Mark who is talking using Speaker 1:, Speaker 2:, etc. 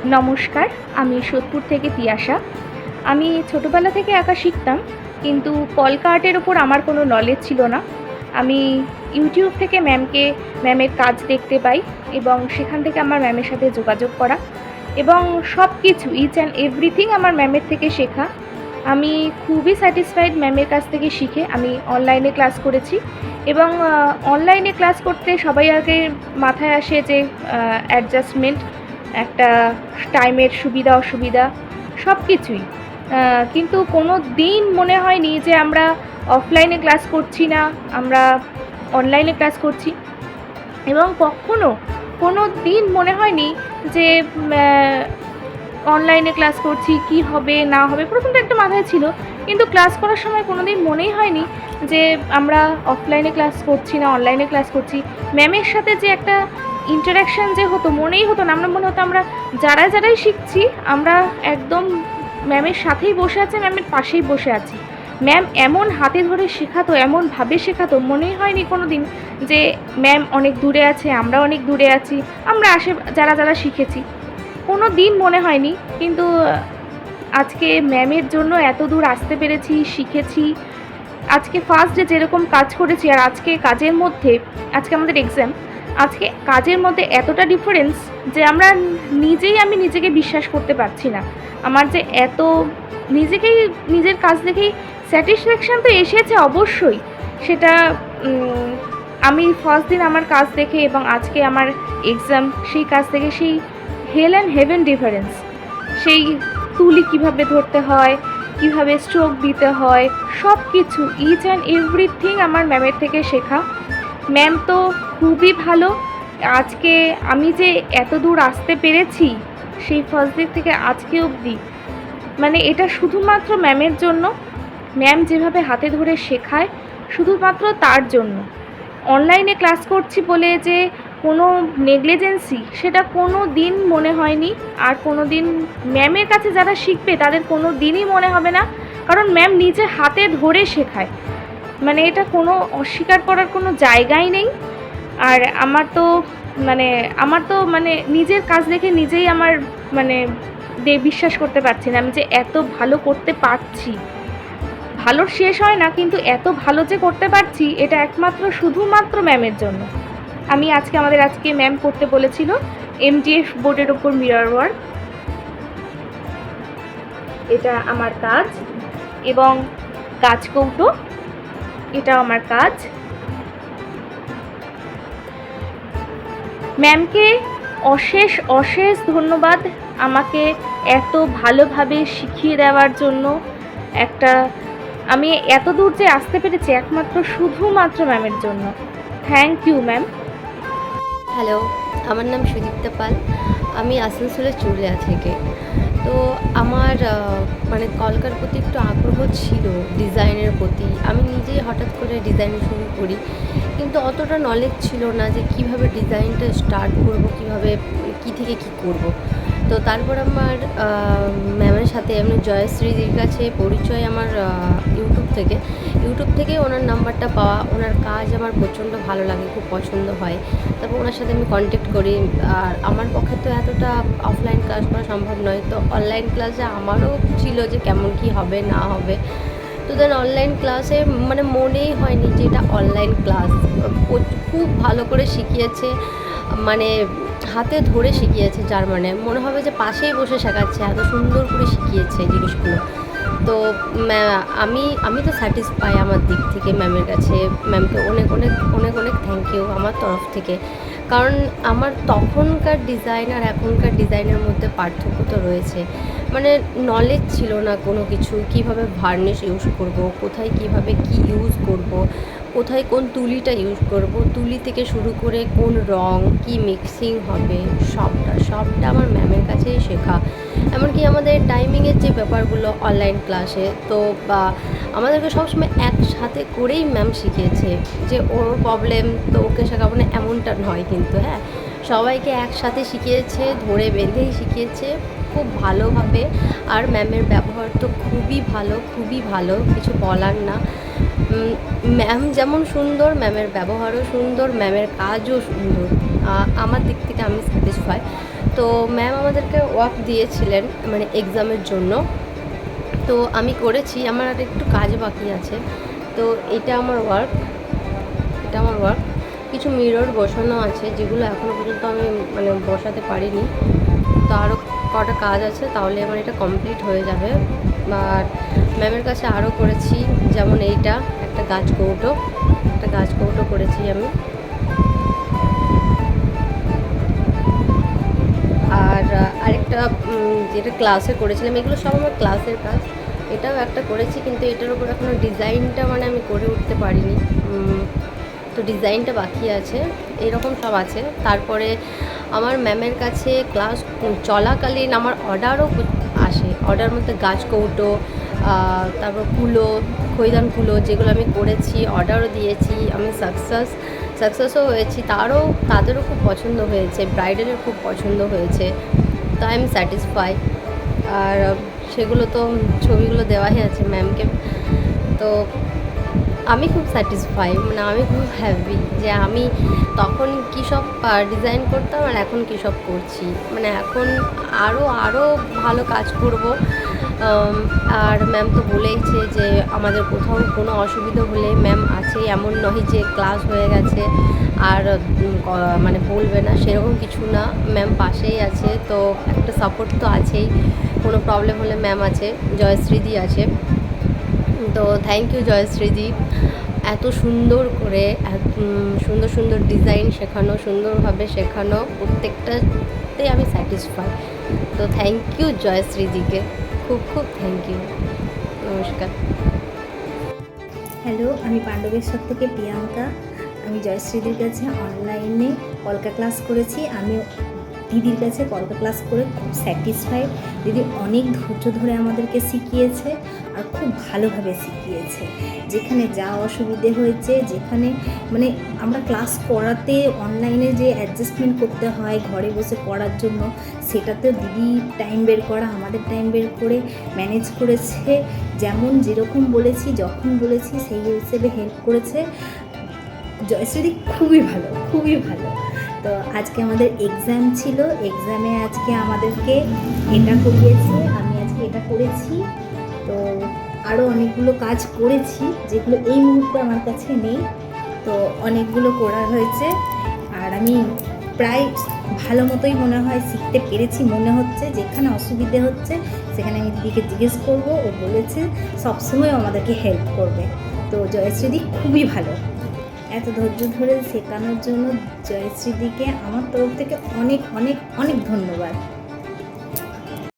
Speaker 1: নমস্কার, আমি সোদপুর থেকে তিয়াশা। আমি ছোটোবেলা থেকে আঁকা শিখতাম, কিন্তু কলকা আর্টের ওপর আমার কোনো নলেজ ছিল না। আমি ইউটিউব থেকে ম্যামের কাজ দেখতে পাই এবং সেখান থেকে আমার ম্যামের সাথে যোগাযোগ করা এবং সব কিছু ইচ অ্যান্ড এভরিথিং আমার ম্যামের থেকে শেখা। আমি খুবই স্যাটিসফাইড ম্যামের কাছ থেকে শিখে। আমি অনলাইনে ক্লাস করেছি এবং অনলাইনে ক্লাস করতে সবাই আগে মাথায় আসে যে অ্যাডজাস্টমেন্ট, একটা টাইমের সুবিধা অসুবিধা সব কিছুই, কিন্তু কোনো দিন মনে হয়নি যে আমরা অফলাইনে ক্লাস করছি না, আমরা অনলাইনে ক্লাস করছি। এবং কখনো কোনো দিন মনে হয়নি যে অনলাইনে ক্লাস করছি, কি হবে না হবে প্রথমটা একটা মাথায় ছিল, কিন্তু ক্লাস করার সময় কোনো দিন মনেই হয়নি যে আমরা অফলাইনে ক্লাস করছি না অনলাইনে ক্লাস করছি। ম্যামের সাথে যে একটা ইন্টারাকশান যে হতো, মনেই হতো না। আমরা মনে হতো আমরা যারাই শিখছি আমরা একদম ম্যামের সাথেই বসে আছি, ম্যামের পাশেই বসে আছি। ম্যাম এমন হাতে ধরে শেখাতো, এমনভাবে শেখাতো, মনেই হয়নি কোনো দিন যে ম্যাম অনেক দূরে আছে, আমরা অনেক দূরে আছি, আমরা যারা শিখেছি কোনো দিন মনে হয়নি। কিন্তু আজকে ম্যামের জন্য এত দূর আসতে পেরেছি, শিখেছি। আজকে ফার্স্ট ডে যেরকম কাজ করেছি আর আজকে কাজের মধ্যে, আজকে আমাদের এক্সাম, আজকে কাজের মধ্যে এতটা ডিফারেন্স যে আমি নিজেকে বিশ্বাস করতে পারছি না। আমার যে এত নিজের কাজ দেখেই স্যাটিসফ্যাকশান তো এসেছে অবশ্যই। সেটা আমি ফার্স্ট দিন আমার কাজ দেখে এবং আজকে আমার এক্সাম, সেই কাজ থেকে সেই হেল অ্যান্ড হেভেন ডিফারেন্স। সেই তুলি কীভাবে ধরতে হয়, কীভাবে স্ট্রোক দিতে হয়, সব কিছু ইচ অ্যান্ড এভরিথিং আমার ম্যামের থেকে শেখা। ম্যাম তো খুবই ভালো। আজকে আমি যে এত দূর আসতে পেরেছি সেই ফার্স্ট ডে থেকে আজকে অবধি, মানে এটা শুধুমাত্র ম্যামের জন্য। ম্যাম যেভাবে হাতে ধরে শেখায় শুধুমাত্র তার জন্য। অনলাইনে ক্লাস করছি বলে যে কোনো নেগলিজেন্সি, সেটা কোনো দিন মনে হয়নি। আর কোনো দিন ম্যামের কাছে যারা শিখবে তাদের কোনো দিনই মনে হবে না, কারণ ম্যাম নিজে হাতে ধরে শেখায়। মানে এটা কোনো অস্বীকার করার কোনো জায়গাই নেই। আর আমার তো নিজের কাজ দেখে নিজেই আমার মানে বিশ্বাস করতে পারছি না আমি যে এত ভালো করতে পারছি। ভালোর শেষ হয় না, কিন্তু এত ভালো যে করতে পারছি এটা একমাত্র শুধুমাত্র ম্যামের জন্য। আমাদের আজকে ম্যাম করতে বলেছিল এমডিএফ বোর্ডের ওপর মিরর ওয়ার্ক। এটা আমার কাজ এবং কাজ কৌটো, এটা আমার কাজ। ম্যামকে অশেষ অশেষ ধন্যবাদ আমাকে এত ভালোভাবে শিখিয়ে দেওয়ার জন্য। আমি এত দূর যে আসতে পেরেছি একমাত্র শুধুমাত্র ম্যামের জন্য। Thank you ma'am.
Speaker 2: হ্যালো, আমার নাম সুদীপ্তা পাল। আমি আসানসোলের চুরুলিয়া থেকে। তো আমার কলকার প্রতি একটু আগ্রহ ছিল, ডিজাইনের প্রতি। আমি নিজেই হঠাৎ করে ডিজাইন শুরু করি, কিন্তু অতটা নলেজ ছিল না যে কীভাবে ডিজাইনটা স্টার্ট করব, কীভাবে কী থেকে কী করব। তো তারপর আমার ম্যামের সাথে আমি জয়শ্রীদির কাছে পরিচয় আমার ইউটিউব থেকে ওনার নাম্বারটা পাওয়া। ওনার কাজ আমার প্রচণ্ড ভালো লাগে, খুব পছন্দ হয়। তারপর ওনার সাথে আমি কন্ট্যাক্ট করি। আর আমার পক্ষে তো এতটা অফলাইন ক্লাস করা সম্ভব নয়, তো অনলাইন ক্লাসে আমারও ছিল যে কেমন কী হবে না হবে। তো দেন অনলাইন ক্লাসে মনেই হয়নি যে এটা অনলাইন ক্লাস। খুব ভালো করে শিখিয়েছে, হাতে ধরে শিখিয়েছে, যার মনে হবে যে পাশেই বসে শেখাচ্ছে, এত সুন্দর করে শিখিয়েছে জিনিসগুলো। তো আমি তো স্যাটিসফাই আমার দিক থেকে ম্যামের কাছে। ম্যামকে অনেক অনেক অনেক অনেক থ্যাংক ইউ আমার তরফ থেকে। কারণ আমার তখনকার ডিজাইন আর এখনকার ডিজাইনের মধ্যে পার্থক্য তো রয়েছে। নলেজ ছিল না কোনো কিছু, কীভাবে ভার্নিশ ইউজ করব, কোথায় কীভাবে কী ইউজ করব, কোথায় কোন তুলিটা ইউজ করব, তুলি থেকে শুরু করে কোন রং কী মিক্সিং হবে, সবটা আমার ম্যামের কাছেই শেখা। এমনকি আমাদের টাইমিংয়ের যে ব্যাপারগুলো অনলাইন ক্লাসে, তো বা আমাদেরকে সবসময় একসাথে করেই ম্যাম শিখিয়েছে। যে ওর প্রবলেম তো ওকে শেখাবো না এমনটা নয়, কিন্তু হ্যাঁ, সবাইকে একসাথে শিখিয়েছে, ধরে বেঁধেই শিখিয়েছে খুব ভালোভাবে। আর ম্যামের ব্যবহার তো খুবই ভালো, কিছু বলার না। ম্যাম যেমন সুন্দর, ম্যামের ব্যবহারও সুন্দর, ম্যামের কাজও সুন্দর। আমার দিক থেকে আমি স্যাটিসফাই। তো ম্যাম আমাদেরকে ওয়ার্ক দিয়েছিলেন মানে এক্সামের জন্য, তো আমি করেছি। আমার আর একটু কাজ বাকি আছে। তো এটা আমার ওয়ার্ক, কিছু মিরর বসানো আছে যেগুলো এখনও পর্যন্ত আমি মানে বসাতে পারিনি। তো আরও কটা কাজ আছে, তাহলে আমার এটা কমপ্লিট হয়ে যাবে। আর ম্যামের কাছে আরও করেছি, যেমন এইটা একটা গাছ কৌটো করেছি আমি। আর আরেকটা যেটা ক্লাসে করেছিলাম, এগুলো সব আমার ক্লাসের কাজ। এটাও একটা করেছি, কিন্তু এটার উপর এখনও ডিজাইনটা মানে আমি করে উঠতে পারিনি। তো ডিজাইনটা বাকি আছে, এরকম সব আছে। তারপরে আমার ম্যামের কাছে ক্লাস চলাকালীন আমার অর্ডারও আসে। অর্ডার মধ্যে গাছ কৌটো, তারপর খৈদান কুলো, যেগুলো আমি করেছি, অর্ডারও দিয়েছি, আমি সাকসেসও হয়েছি। তাদেরও খুব পছন্দ হয়েছে, ব্রাইডালের খুব পছন্দ হয়েছে। তো আই এম স্যাটিসফাই। আর সেগুলো তো ছবিগুলো দেওয়াই আছে ম্যামকে। তো আমি খুব স্যাটিসফাই, মানে আমি খুব হ্যাপি যে আমি তখন কী সব ডিজাইন করতাম আর এখন কী সব করছি। মানে এখন আরও ভালো কাজ করব। আর ম্যাম তো বলেইছে যে আমাদের কোথাও কোনো অসুবিধা হলে ম্যাম আছেই, এমন নয় যে ক্লাস হয়ে গেছে আর মানে বলবে না, সেরকম কিছু না। ম্যাম পাশেই আছে, তো একটা সাপোর্ট তো আছেই। কোনো প্রবলেম হলে ম্যাম আছে, জয়শ্রীদি আছে। তো থ্যাংক ইউ জয়শ্রীদি, এত সুন্দর করে সুন্দর ডিজাইন শেখানো, সুন্দরভাবে শেখানো, প্রত্যেকটাতে আমি স্যাটিসফাই। তো থ্যাংক ইউ জয়শ্রীদিকে, খুব থ্যাংক ইউ। নমস্কার।
Speaker 3: হ্যালো, আমি পাণ্ডবেশ্বর থেকে প্রিয়াঙ্কা। আমি জয়শ্রীদির কাছে অনলাইনে কলকা ক্লাস করেছি। আমি দিদির কাছে কলকা ক্লাস করে খুব স্যাটিসফাইড। দিদি অনেক ধৈর্য ধরে আমাদেরকে শিখিয়েছে আর খুব ভালোভাবে শিখিয়েছে। যেখানে যা অসুবিধে হয়েছে, যেখানে মানে আমরা ক্লাস করাতে অনলাইনে যে অ্যাডজাস্টমেন্ট করতে হয় ঘরে বসে পড়ার জন্য, সেটাতে দিদি টাইম বের করা, আমাদের টাইম বের করে ম্যানেজ করেছে। যেরকম বলেছি, যখন বলেছি সেই হিসেবে হেল্প করেছে। জয়শ্রী খুবই ভালো। তো আজকে আমাদের এক্সাম ছিল, এক্সামে আজকে আমাদেরকে এটা করিয়েছে, আমি আজকে এটা করেছি। তো আরও অনেকগুলো কাজ করেছি যেগুলো এই মুহূর্তে আমার কাছে নেই। তো অনেকগুলো করা হয়েছে আর আমি প্রায় ভালো মতোই মনে হয় শিখতে পেরেছি মনে হচ্ছে। যেখানে অসুবিধে হচ্ছে সেখানে আমি দিদিকে জিজ্ঞেস করবো, ও বলেছে সবসময় আমাদেরকে হেল্প করবে। তো জয়শ্রীদি খুবই ভালো। এত ধৈর্য ধরে শেখানোর জন্য জয়শ্রীদিকে আমার তরফ থেকে অনেক ধন্যবাদ।